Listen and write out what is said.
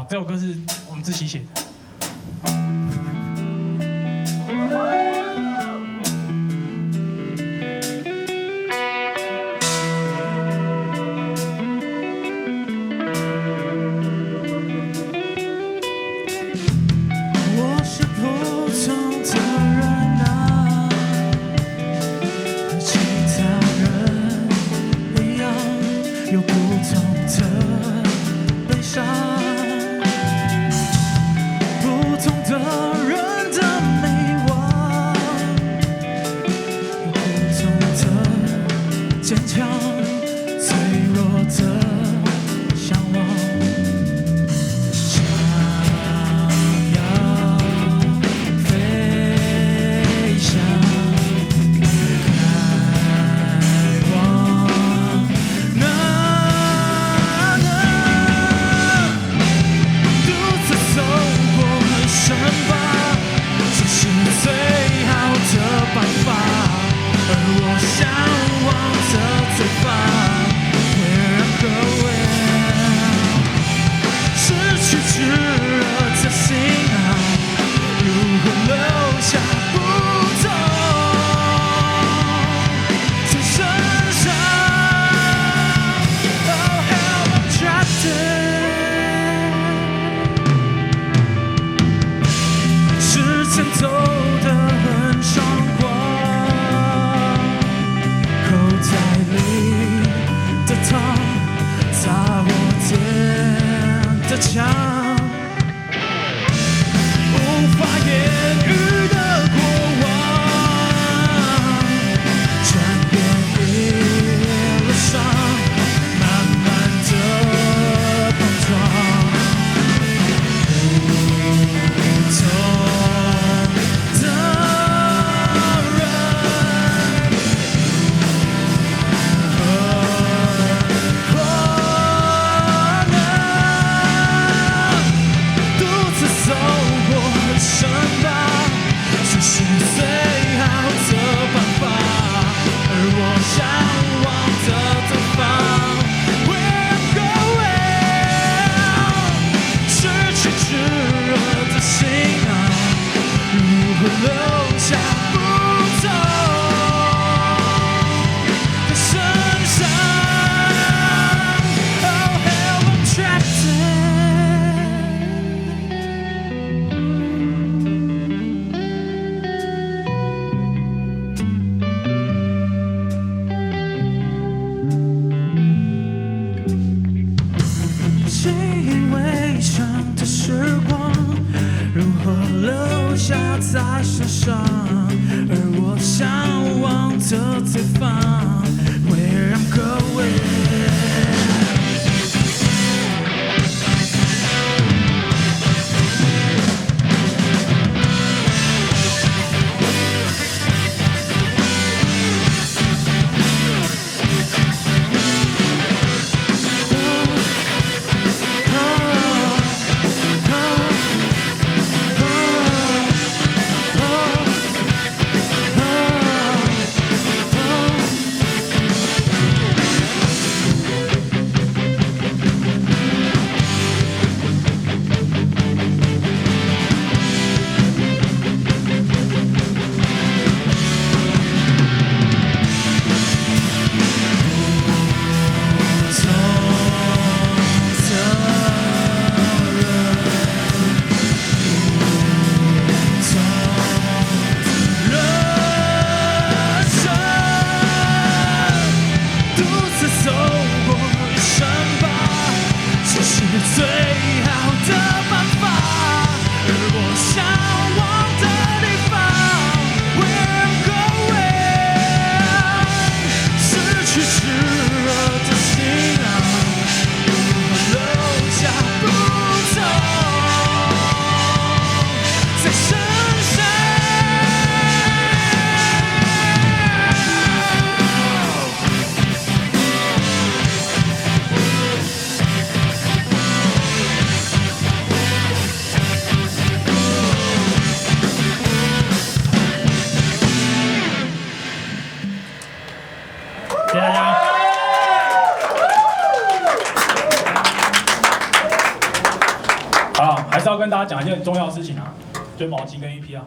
好，这首歌是我们自己写的。我是普通的人啊，和其他人一样，有不同的悲伤。不同的人的美望，有不同的坚强，脆弱的向往。走得很猖狂，口袋里的糖砸我肩的墙，无法言喻的过往，转变一路上慢慢的碰撞。留下不同的身上。Oh hell, I'm trapped in 习以为常的时光，如何留下在身上？而我向往的对方，会让各位最好的办法，而我向往的地方 ，Where I'm going， 失去炽热的心啊，如何留下不同在身上？好，还是要跟大家讲一件很重要的事情啊，就是毛巾跟 EP 啊。